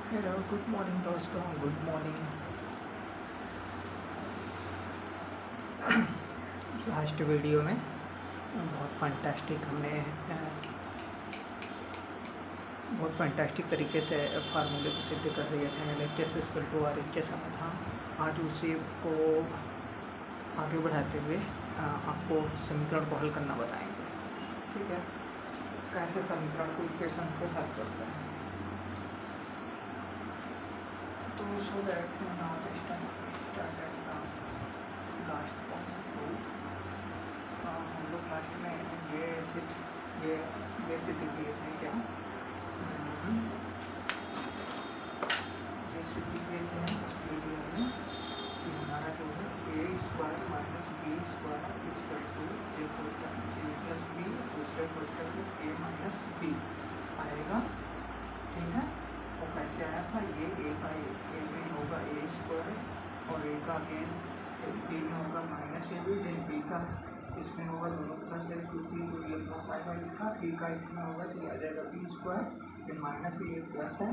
Hello good morning दोस्तों, good morning. Last video में बहुत फैंटास्टिक तरीके से फार्मूले को सिद्ध कर दिए थे। एलएचएस इक्वल टू आरएचएस समाधान। आज उसी को आगे बढ़ाते हुए आपको समीकरण को हल करना बताएंगे। ठीक है, कैसे समीकरण को इक्वेशन को हल करते हैं। तो सो दैट लास्ट हम लोग लास्ट में ये सिद्ध किए थे क्या, ये सिद्ध किए थे उस वीडियो में कि हमारा जो है A square minus B square equal to A कोष्टक ए प्लस बी दूसरे कोष्टक में ए माइनस बी आएगा। ठीक है, और कैसे आया था, ये ए का ए में होगा ए स्क्वायर और ए का अगेन बी में होगा minus A B, then B का इसमें होगा दोनों प्लस ए टू थ्री तो ये प्लस आएगा इसका, बी का इसमें होगा तो आ जाएगा बी स्क्वायर, फिर माइनस ये प्लस है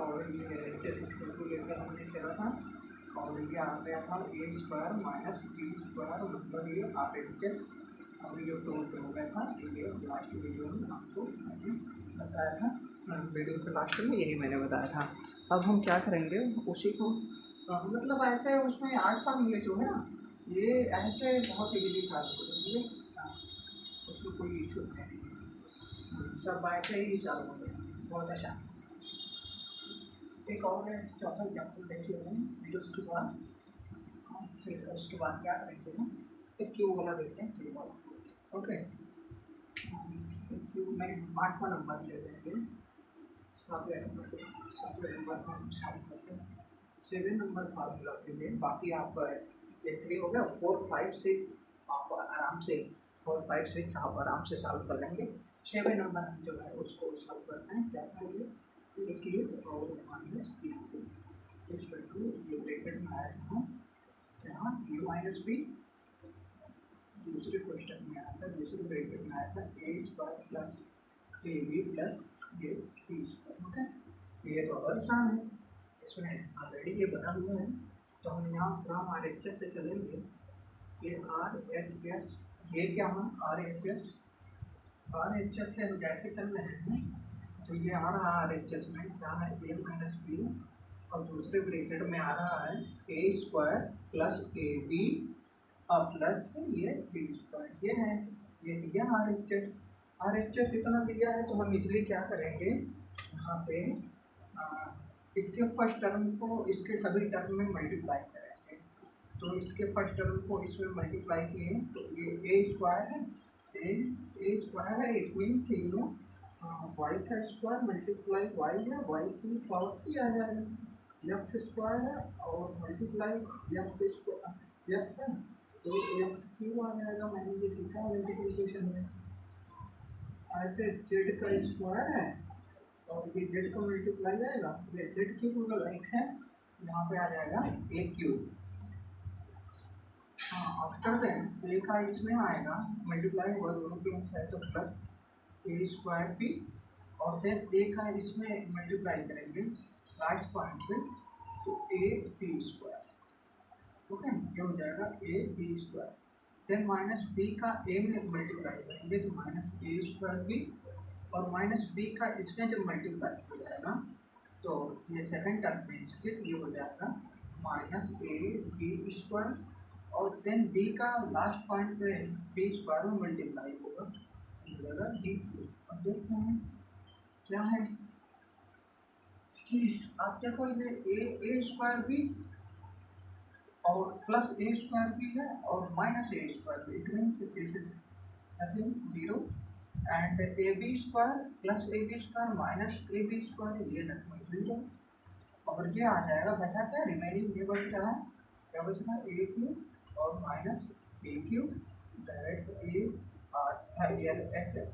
और ये एच स्क्वायर को लेकर हमने चला था और ये आ गया था A square minus B square मतलब ये आप एच अभी जो टोटल हो गया था ये लास्ट वीडियो में आपको मैंने बताया था। वीडियो के लास्ट में यही मैंने बताया था। अब हम क्या करेंगे उसी को मतलब ऐसे उसमें आर्ट फार्मूले जो है ना ये ऐसे बहुत इजीली सॉल्व हो जाएंगे, उसमें कोई इशू नहीं है, सब ऐसे ही सॉल्व हो जाएंगे बहुत आसान। एक और है चौथा एग्जाम्पल देख लेते हैं फिर उसके बाद क्या करेंगे ना, एक क्यू वाला देखते हैं, क्यू वाला। ओके, क्यू में 8वां नंबर ले लेंगे, 7वें नंबर को हम सॉल्व करते हैं 7 नंबर फार्मूला के लिए। बाकी आप देख रहे हो गया 4 5 6 आप आराम से 4 5 6 आप आराम से सॉल्व कर लेंगे। 7 नंबर हम जो है उसको सॉल्व करते हैं। क्या करेंगे, ए क्यूब और minus B cube equal to ये ब्रैकेट में आया था जहाँ यू माइनस बी दूसरे क्वेश्चन में आया था, दूसरे ब्रैकेट में आया था A square plus A B plus ये बी स्क्वायर। ओके, ये तो और आसान है, इसमें ऑलरेडी ये बना हुआ है तो हम यहाँ फ्रॉम आर एच एस से चलेंगे। ये आर एच एस ये क्या है आर एच एस से हम जैसे चल रहे हैं तो ये आ रहा है आर एच एस में क्या है ए माइनस बी और दूसरे ब्रैकेट में आ रहा है A square plus A B और प्लस ये बी स्क्वायर। ये है ये दिया आर एच एस इतना दिया है तो हम इजली क्या करेंगे यहाँ पे इसके फर्स्ट टर्म को इसके सभी टर्म में मल्टीप्लाई करेंगे। तो इसके फर्स्ट टर्म को इसमें मल्टीप्लाई किए तो ये ए स्क्वायर है, ए स्क्वायर है, it means you know why का स्क्वायर मल्टीप्लाई वाई है, वाई की पावर 3 आ जाएगा, एक्स स्क्वायर है और मल्टीप्लाई एक्स स्क्वायर एक्स है तो एक्स क्यू आ जाएगा। मैंने ये सीखा मल्टीप्लिकेशन में। ऐसे जेड का स्क्वायर है और ये जेड का मल्टीप्लाई आएगा, ये जेड क्यूब होगा एक्स है, यहाँ पे आ जाएगा ए क्यूब। हाँ, आफ्टर देन ए का इसमें आएगा मल्टीप्लाई होगा दोनों के है तो प्लस ए स्क्वायर पी और देन ए का इसमें मल्टीप्लाई करेंगे लास्ट पॉइंट पे तो ए पी स्क्वायर। ओके, ये हो जाएगा A B square. Then minus B का ए में मल्टीप्लाई करेंगे तो माइनस ए स्क्वायर बी और माइनस बी का इसमें जब मल्टीप्लाई हो जाएगा तो ये सेकंड टर्म में इसके ये हो जाएगा माइनस ए बी स्क्वायर और देन बी का लास्ट पॉइंट पे बी स्क्वायर में मल्टीप्लाई होगा डी क्यूब। अब देखते हैं क्या है कि आप देखो ये ए स्क्वायर बी और प्लस ए स्क्वायर बी है और minus A square B, it means this is nothing zero and A B square plus A B square minus A B square ये नथिंग जीरो और ये आ जाएगा बचा क्या remaining ये बच रहा है क्या बच रहा है ए क्यूब और minus A cube direct A R L H S.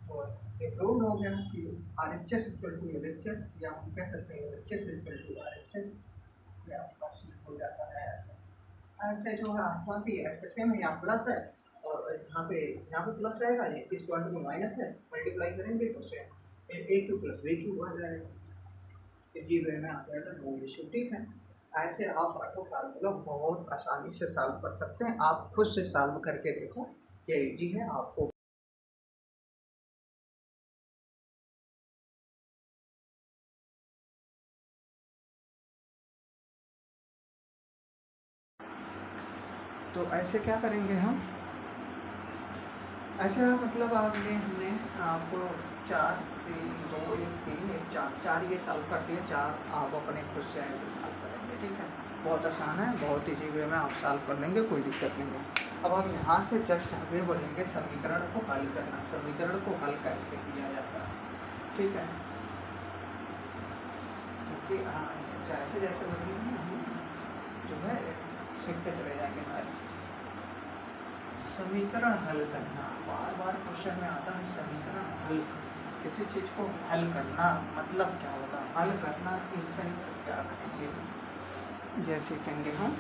तो ये प्रूव हो गया कि R H S equal to L H S या हम कह सकते हैं L H S equal to R H S, ये आपका सिद्ध हो जाता है। ऐसे जो है आपका भी ऐसे सेम यहाँ प्लस है और यहाँ पे प्लस रहेगा, इस पॉइंट में माइनस है, मल्टीप्लाई करेंगे तो सेम ए क्यू प्लस बी क्यू आ जाएगा। इजी वे में आ जाएगा, नो इशू। ठीक है, ऐसे आप ऑटो फार्मूला बहुत आसानी से सॉल्व कर सकते हैं। आप खुद से सॉल्व करके देखो, ये इजी है आपको। तो ऐसे क्या करेंगे हम, ऐसा मतलब आपने हमने आपको 4 3 2 1 3 1 4 4 ये सॉल्व कर दिए, 4 आप अपने खुद से ऐसे सॉल्व करेंगे। ठीक है, बहुत आसान है, बहुत इजी वे में आप सॉल्व कर लेंगे, कोई दिक्कत नहीं है। अब हम यहाँ से जस्ट आगे बढ़ेंगे समीकरण को हल करना, समीकरण को हल कैसे किया जाता है। ठीक है, क्योंकि जैसे जैसे बढ़ेंगे हम जो है सीखते चले जाएंगे सारे। समीकरण हल करना, बार बार क्वेश्चन में आता है समीकरण हल। किसी चीज़ को हल करना मतलब क्या होता है, हल करना इन सेंस क्या करेंगे, जैसे कहेंगे हम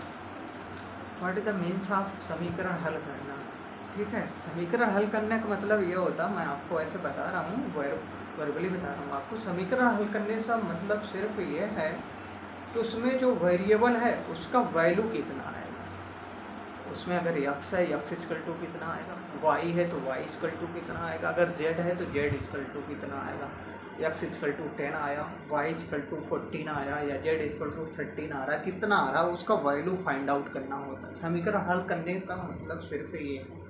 what is the means of समीकरण हल करना। ठीक है, समीकरण हल करने का मतलब ये होता है, मैं आपको ऐसे बता रहा हूँ, वर्बली बता रहा हूँ आपको। समीकरण हल करने का मतलब सिर्फ ये है कि उसमें जो वेरिएबल है उसका वैल्यू कितना है। उसमें अगर x है, x इक्वल टू कितना आएगा, y है तो y इक्वल टू कितना आएगा, अगर z है तो z इक्वल टू कितना आएगा, x इक्वल टू 10 आया, y इक्वल टू 14 आया, या z इक्वल टू 13 आ रहा है, कितना आ रहा है उसका वैल्यू फाइंड आउट करना होता है। समीकरण हल करने का मतलब सिर्फ ये है।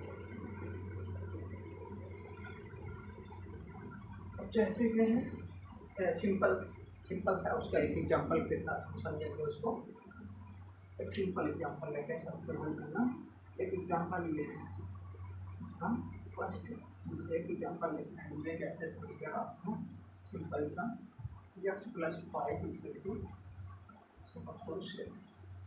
अब जैसे कि है सिंपल सिंपल सा उसका एक एग्जांपल के साथ हम समझेंगे उसको। एक सिंपल एग्जांपल लेके समीकरण करना। एक एग्जांपल ले इसका फर्स्ट एक एग्जांपल लेते हैं, ये कैसे समीकरण आपको सिंपल सा x plus 5 equal to suppose.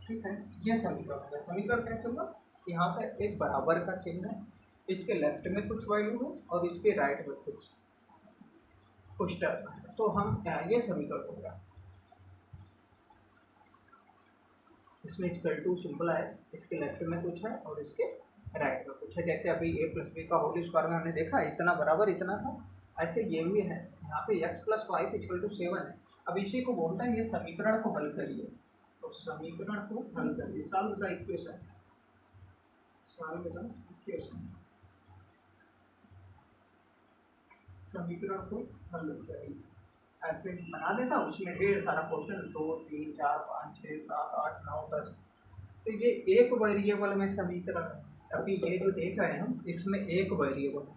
ठीक है, ये समीकरण होगा। समीकरण कैसे होगा, यहाँ पे एक बराबर का चिन्ह है, इसके लेफ्ट में कुछ वैल्यू है और इसके राइट में कुछ टर्म है, तो हम ये समीकरण होगा। इसमें इक्वल टू सिंपल है, इसके लेफ्ट में कुछ है और इसके राइट में कुछ है। जैसे अभी a प्लस बी का होल स्क्वायर में हमने देखा इतना बराबर इतना था, ऐसे ये भी है। यहाँ पे x प्लस 5 इक्वल टू 7 है। अब इसी को बोलता है ये समीकरण को हल करिए, तो समीकरण को हल करिए, solve the equation, solve the equation, समीकरण को हल करिए। ऐसे बना देता, उसमें ढेर सारा क्वेश्चन 2 3 4 5 6 7 8 9 10। तो ये एक वेरिएबल में समीकरण है। अभी ये जो देख रहे हैं हम, इसमें एक वेरिएबल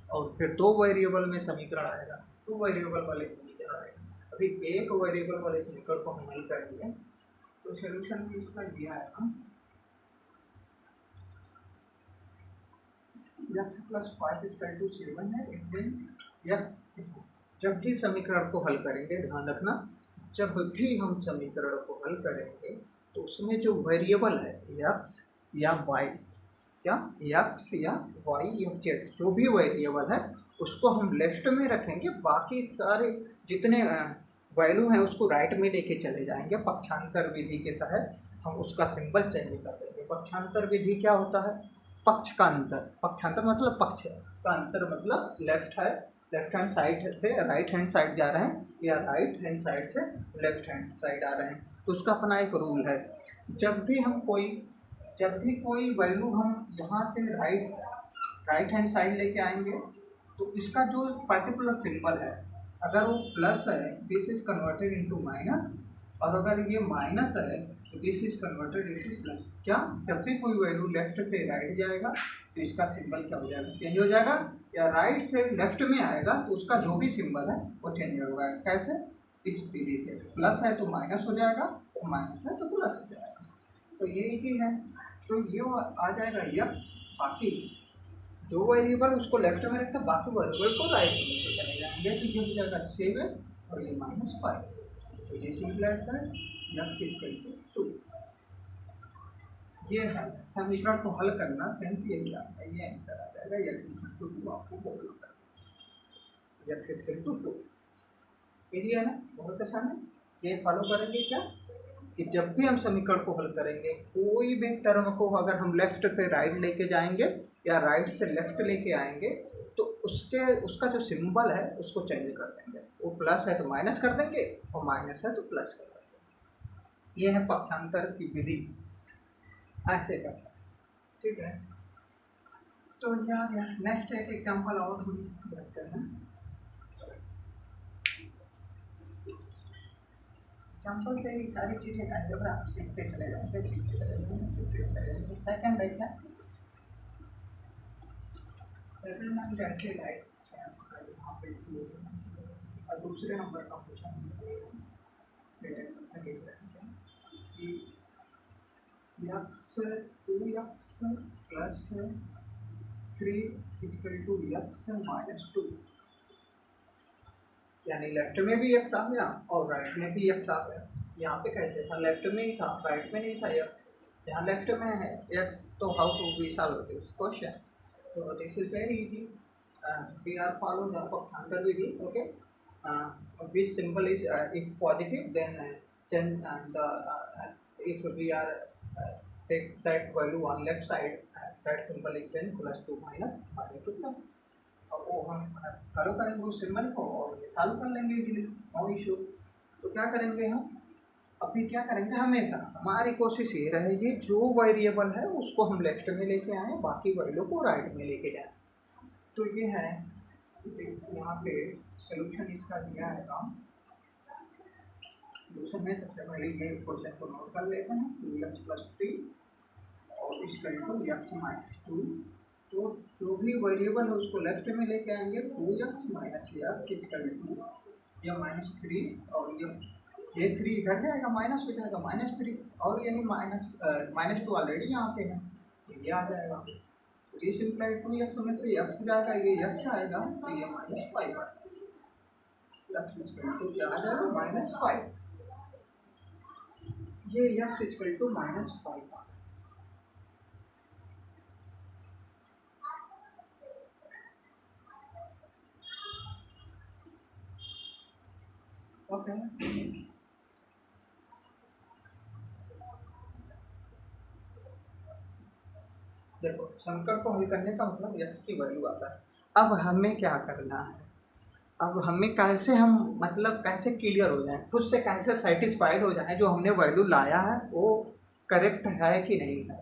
और फिर 2 वेरिएबल में समीकरण आएगा, 2 वेरिएबल वाले समीकरण आएगा। अभी एक वेरिएबल वाले समीकरण को हम हल करेंगे, तो सोल्यूशन भी इसका ये आएगा x प्लस 5 इक्वल टू 7 है, इट मींस x। जब भी समीकरण को हल करेंगे, ध्यान रखना, जब भी हम समीकरण को हल करेंगे तो उसमें जो वेरिएबल है x या y, क्या x या y या z, जो भी वेरिएबल है उसको हम लेफ्ट में रखेंगे, बाकी सारे जितने वैल्यू हैं उसको राइट में लेके चले जाएंगे। पक्षांतर विधि के तहत हम उसका सिंबल चेंज कर देंगे। पक्षांतर विधि क्या होता है, पक्ष का अंतर, पक्षांतर मतलब पक्ष का अंतर, मतलब लेफ्ट हैंड साइड से राइट हैंड साइड जा रहे हैं या राइट हैंड साइड से लेफ्ट हैंड साइड आ रहे हैं, तो उसका अपना एक रूल है। जब भी कोई वैल्यू हम यहाँ से राइट हैंड साइड लेके आएंगे तो इसका जो पर्टिकुलर सिंबल है, अगर वो प्लस है this is converted into minus, और अगर ये माइनस है तो this is converted into plus. क्या, जब भी कोई वैल्यू लेफ्ट से राइट जाएगा तो इसका सिंबल क्या हो जाएगा, चेंज हो जाएगा, या राइट से लेफ्ट में आएगा तो उसका जो भी सिंबल है वो चेंज होगा। कैसे, इस विधि से, प्लस है तो माइनस हो जाएगा, तो माइनस है तो प्लस हो जाएगा। तो यही चीज़ है, तो ये आ जाएगा यक्स, बाकी जो वेरिएबल उसको लेफ्ट में रखते बाकी वेरिएबल को राइट में लेके चले जाएंगे, तो ये हो जाएगा 7 और ये -5। तो ये सिंपल है यक्स इक्वल टू 2। ये है समीकरण को हल करना, सेंस यही आता है, ये आंसर आ जाएगा x इक्वल टू 2। आपको बोल होता है x इक्वल टू 2, यही है ना, बहुत आसान है। ये फॉलो करेंगे क्या कि जब भी हम समीकरण को हल करेंगे, कोई भी टर्म को अगर हम लेफ्ट से राइट लेके जाएंगे या राइट से लेफ्ट लेके आएंगे तो उसका जो सिंबल है उसको चेंज कर देंगे। वो प्लस है तो माइनस कर देंगे और माइनस है तो प्लस कर देंगे। ये है पक्षांतर की विधि, ऐसे करते हैं। ठीक है, तो क्या गया नेक्स्ट एक एग्जांपल और हम देखते हैं। एग्जांपल से ही सारी चीज़ें अलजेब्रा आप सीखते चले जाएंगे, सीखते चले जाएंगे। सेकंड है क्या, सेकंड हम जैसे लाइक यहाँ पे और दूसरे नंबर का क्वेश्चन कि X 2x plus 3 equal to X minus 2, यानी लेफ्ट में भी x आ गया और राइट में भी x आ गया। यहाँ पे कैसे था, लेफ्ट में ही था, राइट में नहीं था x, यहाँ लेफ्ट में है x, तो how to we solve this question. So this is very easy. We are follow the Pachhantar Vidhi. Okay. Which symbol is if positive, then change if we are take that value on left side, that symbol is change plus 2 minus 2 plus. अब वो हम follow करेंगे उस symbol को और ये solve कर लेंगे इजीली, नो इशू। तो क्या करेंगे हम, अभी क्या करेंगे, हमेशा हमारी कोशिश ये रहेगी जो वेरिएबल है उसको हम लेफ्ट में लेके आए, बाकी वैल्यू को राइट में लेके जाएं। तो ये है यहाँ पे सोल्यूशन इसका दिया है काम। सोल्यूशन में सबसे पहले ये क्वेश्चन को नोट कर लेते हैं, 2x प्लस 3 और इसका x माइनस 2। तो जो भी वेरिएबल है उसको लेफ्ट में लेके आएंगे, 2x minus x equal to या माइनस 3 और ये 3 इधर जाएगा माइनस हो जाएगा -3 और यही -2 ऑलरेडी यहाँ पे है तो ये आ जाएगा। तो ये सिंपल 2x में से x जाएगा, ये x आएगा तो ये -5 x इक्वल टू क्या आ जाएगा -5, ये x इक्वल टू -5 आ। ओके देखो संकट को हल करने का मतलब x की वैल्यू आता है। अब हमें क्या करना है, अब हमें कैसे हम मतलब कैसे क्लियर हो जाएं, खुद से कैसे सेटिस्फाइड हो जाएं जो हमने वैल्यू लाया है वो करेक्ट है कि नहीं है।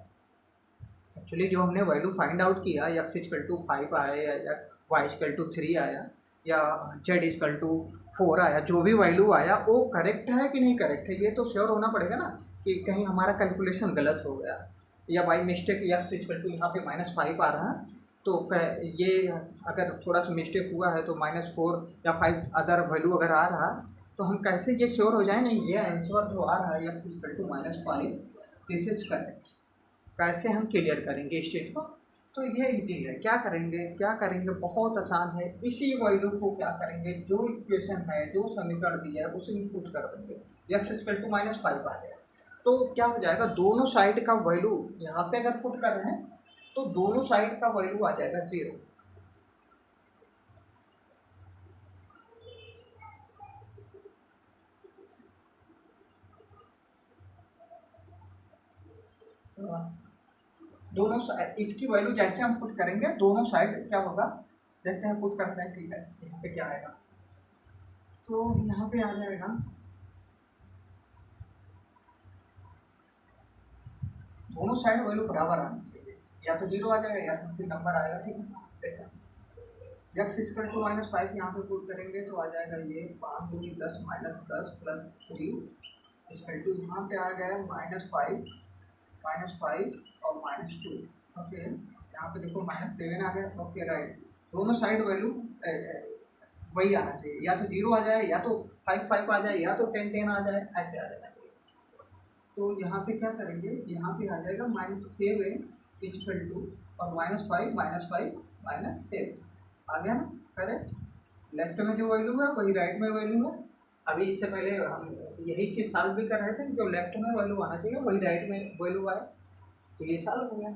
एक्चुअली जो हमने वैल्यू फाइंड आउट किया x इक्वल टू 5 आया या y इक्वल टू 3 आया या z इक्वल टू 4 आया, जो भी वैल्यू आया वो करेक्ट है कि नहीं करेक्ट है, ये तो श्योर होना पड़ेगा ना कि कहीं हमारा कैलकुलेशन गलत हो गया या by mistake x equal to यहाँ पे -5 आ रहा है, तो ये अगर थोड़ा सा मिस्टेक हुआ है तो -4 या 5 अदर वैल्यू अगर आ रहा तो हम कैसे ये श्योर हो जाए नहीं ये आंसर जो आ रहा है x equal to -5 this is correct, कैसे हम क्लियर करेंगे इस चीज़ को। तो ये इजी है, क्या करेंगे बहुत आसान है, इसी वैल्यू को क्या करेंगे जो इक्वेशन है जो समीकरण दिया है उसे इनपुट कर देंगे, x इक्वल टू -5 आ गया तो क्या हो जाएगा दोनों साइड का वैल्यू यहाँ पे अगर पुट कर रहे हैं तो दोनों साइड का वैल्यू आ जाएगा 0। दोनों साइड इसकी वैल्यू जैसे हम पुट करेंगे दोनों साइड क्या होगा देखते हैं, पुट करते हैं। ठीक है, यहाँ पे क्या आएगा, तो यहाँ पे आ जाएगा दोनों साइड वैल्यू बराबर आनी चाहिए, या तो 0 आ जाएगा या समथिंग नंबर आएगा। ठीक है, देखा x इक्वल टू -5 यहाँ पे पुट करेंगे तो आ जाएगा ये 5 दूनी 10 -10 प्लस 3 इक्वल टू यहाँ पे आ गया -5 और -2। ओके, यहाँ पे देखो -7 आ गया। ओके राइट, दोनों साइड वैल्यू वही आना चाहिए, या तो 0 आ जाए या तो 5 आ जाए या तो 10 आ जाए, ऐसे आ जाना चाहिए। तो यहाँ पे क्या करेंगे, यहाँ पे आ जाएगा -7 इक्वल टू और -5 -7 आ गया ना करेक्ट। लेफ्ट में जो वैल्यू है वही राइट में वैल्यू है। अभी इससे पहले हम यही चीज़ सॉल्व भी कर रहे थे, जो लेफ्ट में वैल्यू आना चाहिए वही राइट में वैल्यू आए, तो ये सॉल्व हो गया।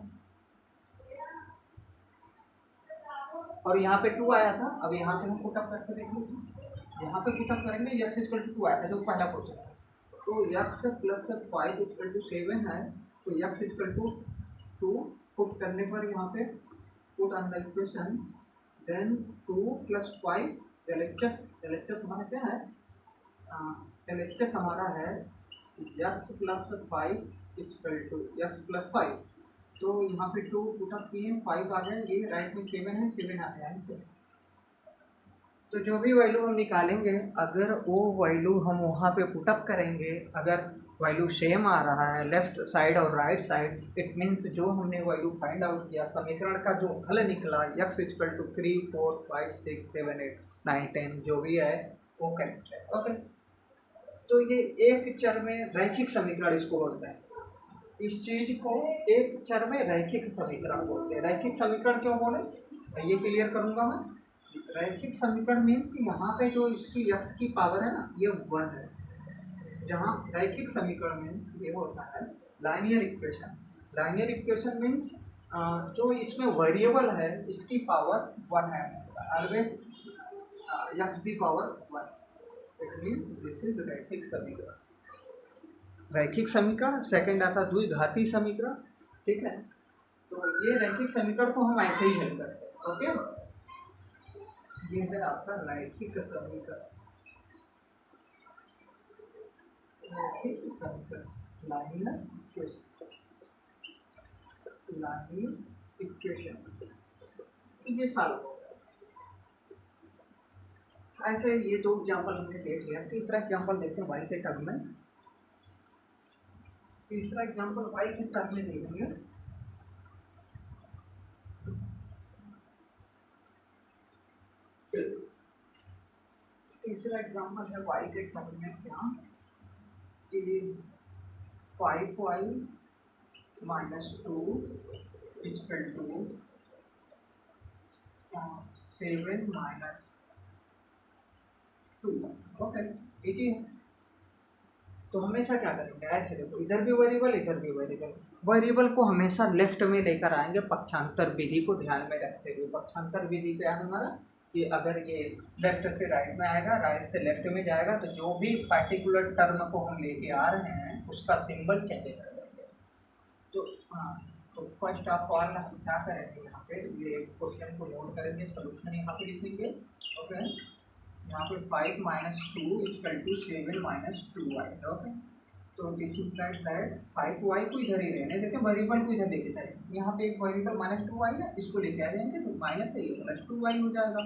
और यहाँ पे 2 आया था, अब यहाँ पे हम पुटअप करके देखेंगे, यहाँ पे पुटअप करेंगे x इक्वल टू 2 आया था जो पहला क्वेश्चन है, तो x प्लस 5 इक्वल टू 7 है, तो x इक्वल टू 2 पुट करने पर यहाँ पे put on the equation then 2 + 5 LHS हमारा क्या है, LHS हमारा है x + 5 = x + 5। तो यहाँ पे 2 पुटअप किए, 5 आ गए, ये राइट में 7 है, 7 आ गया आंसर। तो जो भी वैल्यू हम निकालेंगे, अगर वो वैल्यू हम वहाँ पे पुटअप करेंगे, अगर वैल्यू सेम आ रहा है लेफ्ट साइड और राइट साइड, इट मीन्स जो हमने वैल्यू फाइंड आउट किया, समीकरण का जो हल निकला x = 3 4 5 6 7 8 9 10 जो भी है वो करेक्ट है। ओके, तो ये एक चर में रैखिक समीकरण इसको बोलते हैं। इस चीज को एक चर में रैखिक समीकरण बोलते हैं। रैखिक समीकरण क्यों बोले, ये क्लियर करूंगा मैं। रैखिक समीकरण मीन्स यहाँ पे जो इसकी x की पावर है ना, ये 1 है। जहाँ रैखिक समीकरण मीन्स ये होता है linear equation. Linear equation means जो इसमें वेरिएबल है इसकी पावर 1 है, ऑलवेज x की power 1। It means this is रैखिक समीकरण। रैखिक समीकरण सेकंड आता द्विघाती समीकरण। ठीक है, तो ये रैखिक समीकरण को हम ऐसे ही हल करते हैं। ओके, ये है आपका रैखिक समीकरण। रैखिक समीकरण लाइनियर इक्वेशन, ये सॉल्व हो गया। ऐसे ये दो एग्जांपल हमने देख लिया। तीसरा एग्जांपल देखते हैं y के टर्म में। तीसरा एग्जांपल y के टर्म में देखेंगे। तीसरा एग्जांपल है y के टर्म में क्या, कि 5y - 2 = 7 - 2। ओके, इजी है। तो हमेशा क्या करेंगे, ऐसे देखो, इधर भी वेरिएबल इधर भी वेरिएबल। वेरिएबल को हमेशा लेफ्ट में लेकर आएंगे पक्षांतर विधि को ध्यान में रखते हुए। पक्षांतर विधि क्या है हमारा, कि अगर ये लेफ्ट से राइट में आएगा, राइट से लेफ्ट में जाएगा, तो जो भी पार्टिकुलर टर्म को हम लेके आ रहे हैं उसका सिंबल चेंज कर देंगे। तो हाँ, तो फर्स्ट ऑफ ऑल हम क्या करेंगे, यहाँ पे ये क्वेश्चन को नोट करेंगे, सोल्यूशन यहाँ पे लिखेंगे। ओके, यहाँ पे 5 - 2 = 7 - 2y। ओके, तो दिस इम्प्लाइज दैट 5y को इधर ही रहने देते, वेरिएबल को इधर लेके जाएंगे। यहाँ पे एक वेरिएबल -2y है, इसको लेके आ जाएंगे, तो माइनस है, ये +2y हो जाएगा।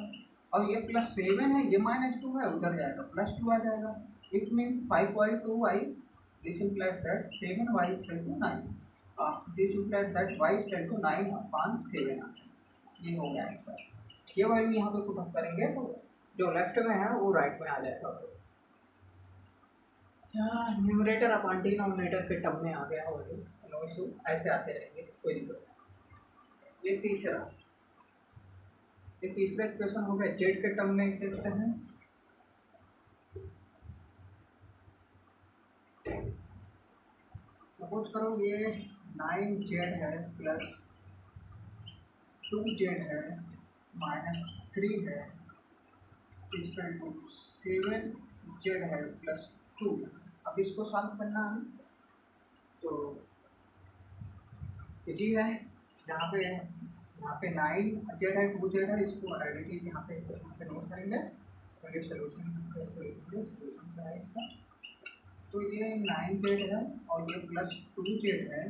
और ये +7 है, ये -2 है, उधर जाएगा +2 आ जाएगा। It means 5y 2y, this implies that 7y = 9। This implies that y = 9/7। ये हो गया आंसर। ये वैल्यू यहाँ पे पुट अप करेंगे तो जो लेफ्ट में है वो राइट में आ जाएगा। न्यूमरेटर अपॉन डिनोमिनेटर के टर्म में आ गया हो, नो इशू, ऐसे आते रहेंगे, कोई दिक्कत नहीं। ये तीसरा इक्वेशन हो गया। जेड के टर्म में देखते हैं। सपोज करो ये 9z है प्लस 2z है -3 है = 7z है प्लस 2। अब इसको सॉल्व करना है तो इजी है। यहाँ पे 9z है 2z है, इसको आइडेंटिटीज यहाँ पे नोट करेंगे। तो ये सोल्यूशन क्या है इसका, तो ये 9z है और ये +2z है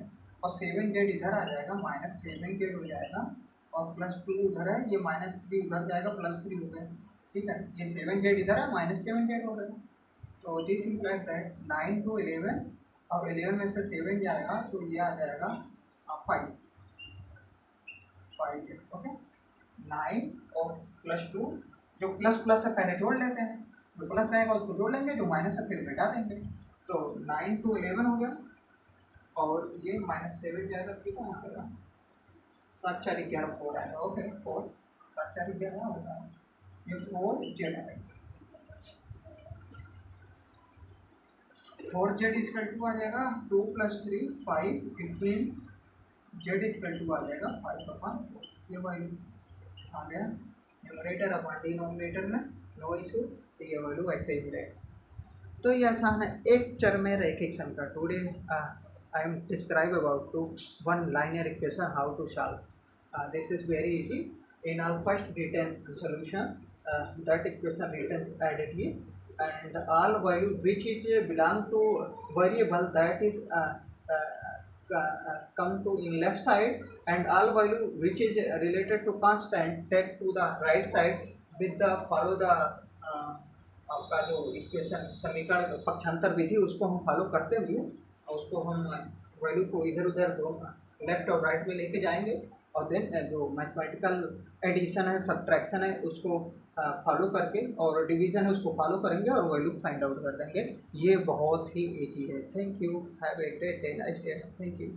और 7z इधर आ जाएगा, -7z हो जाएगा और +2 उधर है, ये -3 उधर जाएगा, +3 हो गया। ठीक है, ये 7z इधर है, -7z हो गया। तो दिस इम्प्लाइज दैट 9 to 11, अब 11 में से 7 जाएगा तो ये आ जाएगा 5। ओके, 9 और +2, जो प्लस प्लस है पहले जोड़ लेते हैं, जो प्लस रहेगा उसको जोड़ लेंगे, जो माइनस है फिर मिटा देंगे। तो 9 to 11 हो गया और ये -7 जाएगा। ठीक है, यहाँ पर 7 4 11 4 आएगा। ओके, 4 7 4 11 होगा, ये 4z आएगा। 4z = आ जाएगा 2 + 3 5। इट मीन्स z = आ जाएगा 5/4। ये वैल्यू आ गया न्यूमरेटर अपॉन डिनोमिनेटर में, नो इशू। तो ये वैल्यू ऐसे ही रहेगा। तो ये आसान है, एक चर में रैखिक समीकरण। Today I am describe about two one linear equation how to solve. This is very easy. in our first written solution, that equation written added here, and all value which is belong to variable that is come to in left side, and all value which is related to constant take to the right side with the follow the आपका जो equation समीकरण पक्षांतर विधि उसको हम follow करते हुए उसको हम वैल्यू को इधर उधर दोनों लेफ्ट और राइट में लेके जाएंगे, और देन जो मैथमेटिकल एडिशन है सब्ट्रैक्शन है उसको फॉलो करके और डिवीजन है उसको फॉलो करेंगे और वैल्यू फाइंड आउट कर देंगे। ये बहुत ही ईजी है। Thank you, have a great day, nice day, thank you.